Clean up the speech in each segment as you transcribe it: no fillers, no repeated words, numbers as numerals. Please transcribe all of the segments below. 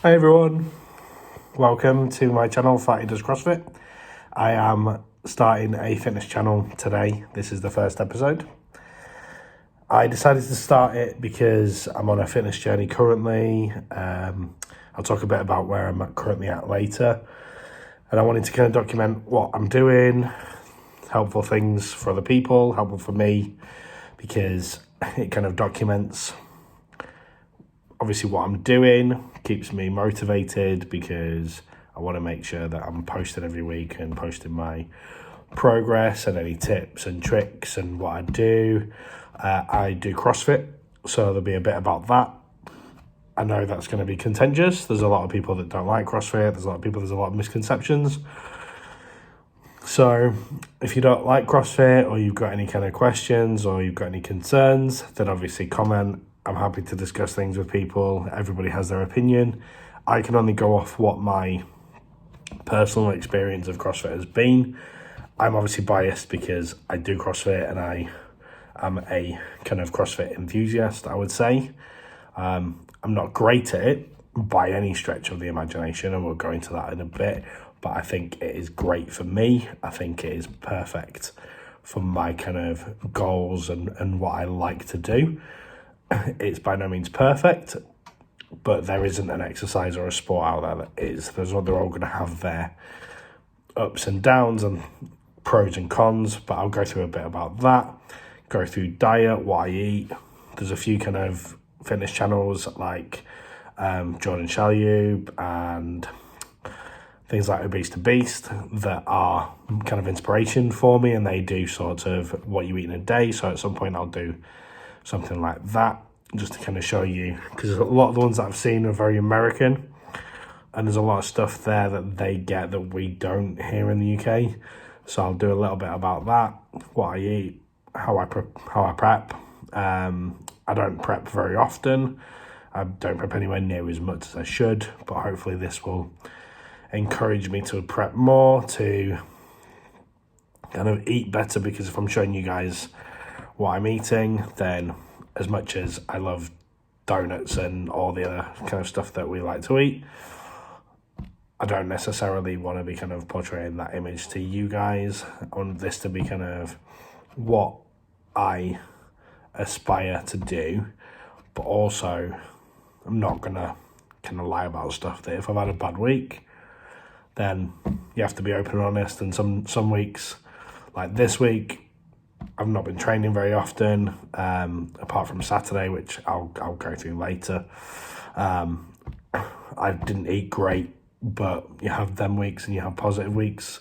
Hi everyone, welcome to my channel, Fatty Does CrossFit. I am starting a fitness channel today. This is the first episode. I decided to start it because I'm on a fitness journey currently. I'll talk a bit about where I'm currently at later. And I wanted to kind of document what I'm doing, helpful things for other people, helpful for me, because it kind of documents obviously what I'm doing, keeps me motivated because I want to make sure that I'm posting every week and posting my progress and any tips and tricks and what I do. I do CrossFit, so there'll be a bit about that. I know that's going to be contentious. There's a lot of people that don't like CrossFit. There's a lot of misconceptions. So if you don't like CrossFit or you've got any kind of questions or you've got any concerns, then obviously comment. I'm happy to discuss things with people. Everybody has their opinion. I can only go off what my personal experience of CrossFit has been. I'm obviously biased because I do CrossFit and I am a kind of CrossFit enthusiast, I would say. I'm not great at it by any stretch of the imagination, and we'll go into that in a bit, but I think it is great for me. I think it is perfect for my kind of goals and what I like to do. It's by no means perfect, but there isn't an exercise or a sport out there that is. They're all going to have their ups and downs and pros and cons, but I'll go through a bit about that, go through diet, what I eat. There's a few kind of fitness channels like Jordan Shalyub and things like Obese to Beast that are kind of inspiration for me, and they do sort of what you eat in a day. So at some point I'll do something like that just to kind of show you, because a lot of the ones that I've seen are very American and there's a lot of stuff there that they get that we don't here in the UK. So I'll do a little bit about that, what I eat, how I prep. I don't prep very often. I don't prep anywhere near as much as I should, but hopefully this will encourage me to prep more, to kind of eat better, because if I'm showing you guys what I'm eating, then as much as I love donuts and all the other kind of stuff that we like to eat, I don't necessarily want to be kind of portraying that image to you guys. I want this to be kind of what I aspire to do, but also I'm not gonna kind of lie about stuff that if I've had a bad week, then you have to be open and honest. And some weeks, like this week, I've not been training very often, apart from Saturday, which I'll go through later. I didn't eat great, but you have them weeks and you have positive weeks.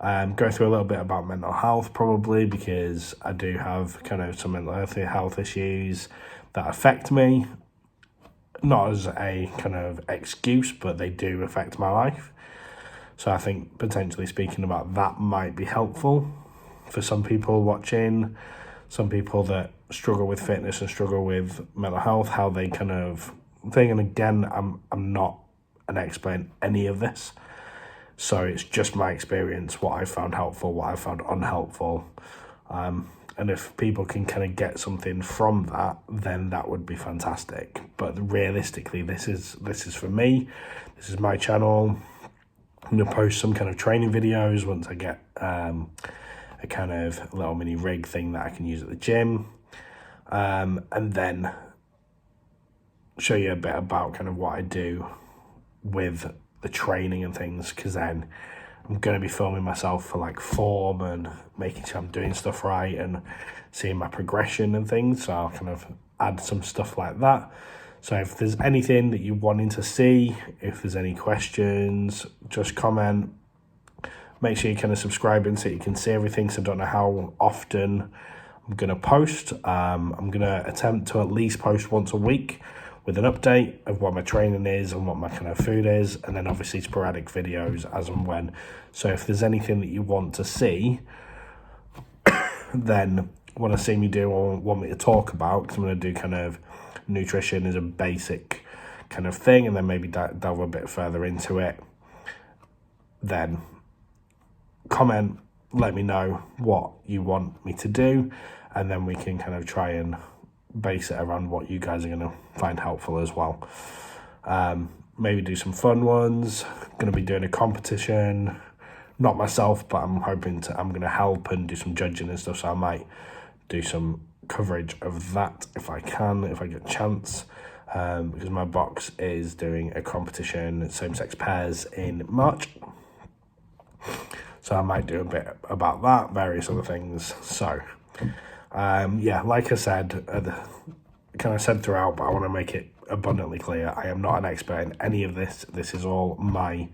Go through a little bit about mental health probably, because I do have kind of some mental health issues that affect me. Not as a kind of excuse, but they do affect my life. So I think potentially speaking about that might be helpful for some people watching, some people that struggle with fitness and struggle with mental health, how they kind of thing. And again, I'm not an expert in any of this, so it's just my experience, what I found helpful, what I found unhelpful, and if people can kind of get something from that, then that would be fantastic. But realistically, this is for me. This is my channel. I'm gonna post some kind of training videos once I get a kind of little mini rig thing that I can use at the gym, and then show you a bit about kind of what I do with the training and things, because then I'm going to be filming myself for like form and making sure I'm doing stuff right and seeing my progression and things. So I'll kind of add some stuff like that. So if there's anything that you're wanting to see, if there's any questions, just comment. Make sure you kind of subscribe so you can see everything. So I don't know how often I'm going to post. I'm going to attempt to at least post once a week with an update of what my training is and what my kind of food is, and then obviously sporadic videos as and when. So if there's anything that you want to see, then want to see me do or want me to talk about, because I'm going to do kind of nutrition as a basic kind of thing, and then maybe delve a bit further into it, then comment, let me know what you want me to do, and then we can kind of try and base it around what you guys are going to find helpful as well. maybe do some fun ones. Going to be doing a competition, not myself, but I'm going to help and do some judging and stuff, so I might do some coverage of that if I can, if I get a chance, because my box is doing a competition, same-sex pairs, in March. So I might do a bit about that, various other things. So, like I said, kind of said throughout, but I want to make it abundantly clear, I am not an expert in any of this. This is all my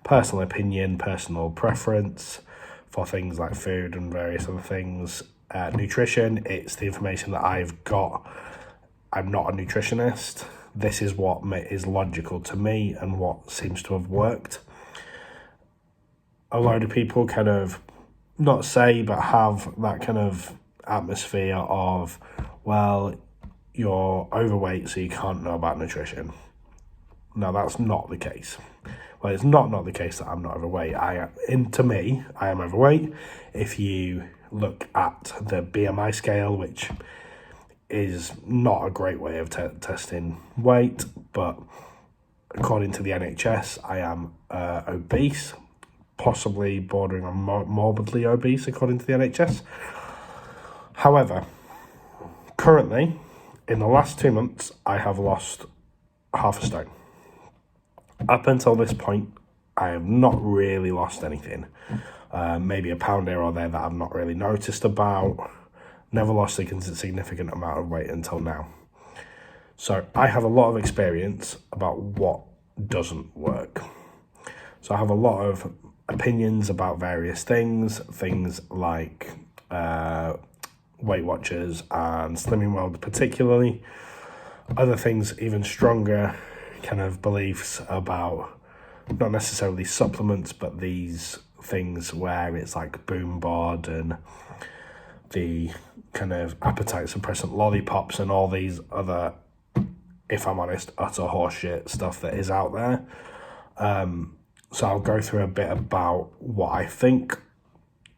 personal opinion, personal preference for things like food and various other things. Nutrition, it's the information that I've got. I'm not a nutritionist. This is what is logical to me and what seems to have worked. A load of people kind of, not say, but have that kind of atmosphere of, well, you're overweight, so you can't know about nutrition. No, that's not the case. Well, it's not the case that I'm not overweight. To me, I am overweight. If you look at the BMI scale, which is not a great way of testing weight, but according to the NHS, I am obese, possibly bordering on morbidly obese, according to the NHS. However, currently, in the last 2 months, I have lost half a stone. Up until this point, I have not really lost anything. Maybe a pound here or there that I've not really noticed about. Never lost a significant amount of weight until now. So I have a lot of experience about what doesn't work. So I have a lot of opinions about various things like Weight Watchers and Slimming World particularly. Other things, even stronger kind of beliefs about not necessarily supplements, but these things where it's like Boom Bod and the kind of appetite suppressant lollipops and all these other, if I'm honest, utter horseshit stuff that is out there. So I'll go through a bit about what I think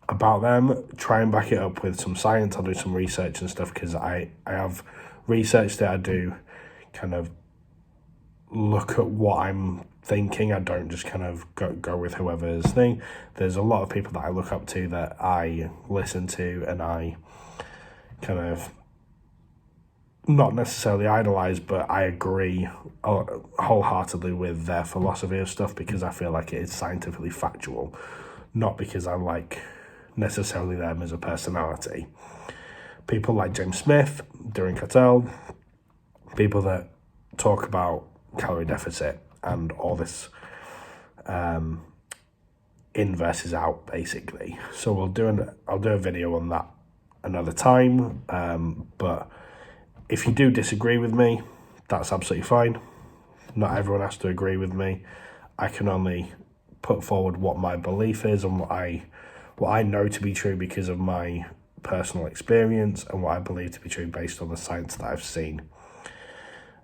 about them, try and back it up with some science. I'll do some research and stuff, because I have researched it. I do kind of look at what I'm thinking. I don't just kind of go with whoever's thing. There's a lot of people that I look up to, that I listen to, and I kind of not necessarily idolize, but I agree wholeheartedly with their philosophy of stuff, because I feel like it is scientifically factual, not because I like necessarily them as a personality. People like James Smith, Duran Cartel, people that talk about calorie deficit and all this in versus out, basically. So I'll do a video on that another time, but if you do disagree with me, that's absolutely fine. Not everyone has to agree with me. I can only put forward what my belief is and what I know to be true because of my personal experience, and what I believe to be true based on the science that I've seen.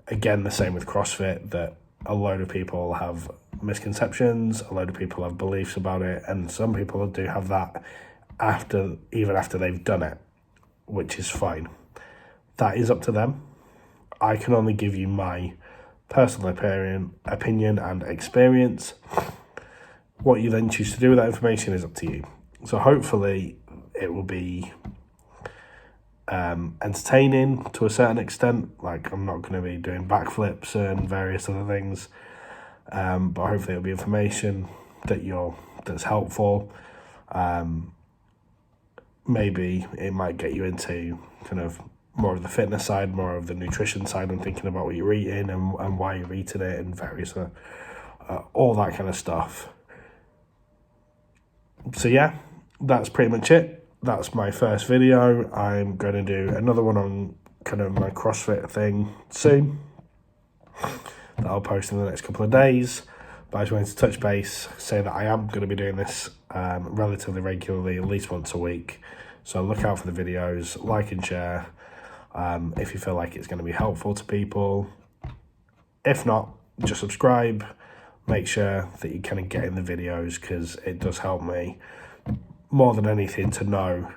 Again, the same with CrossFit, that a load of people have misconceptions, a load of people have beliefs about it, and some people do have that even after they've done it, which is fine. That is up to them. I can only give you my personal opinion and experience. What you then choose to do with that information is up to you. So hopefully it will be entertaining to a certain extent. Like, I'm not going to be doing backflips and various other things, but hopefully it'll be information that's helpful. Maybe it might get you into kind of more of the fitness side, more of the nutrition side, and thinking about what you're eating and why you're eating it, and various all that kind of stuff. So yeah, that's pretty much it. That's my first video. I'm going to do another one on kind of my CrossFit thing soon, that I'll post in the next couple of days. But I just wanted to touch base, say that I am going to be doing this relatively regularly, at least once a week. So look out for the videos, like and share if you feel like it's going to be helpful to people. If not, just subscribe. Make sure that you're kind of getting the videos, because it does help me more than anything to know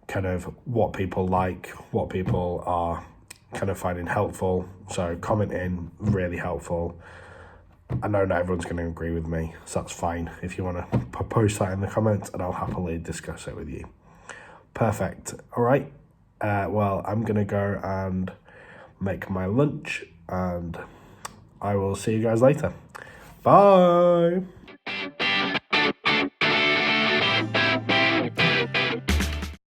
kind of what people like, what people are kind of finding helpful. So commenting, really helpful. I know not everyone's going to agree with me, so that's fine. If you want to post that in the comments, and I'll happily discuss it with you. Perfect. All right. Well, I'm going to go and make my lunch, and I will see you guys later. Bye.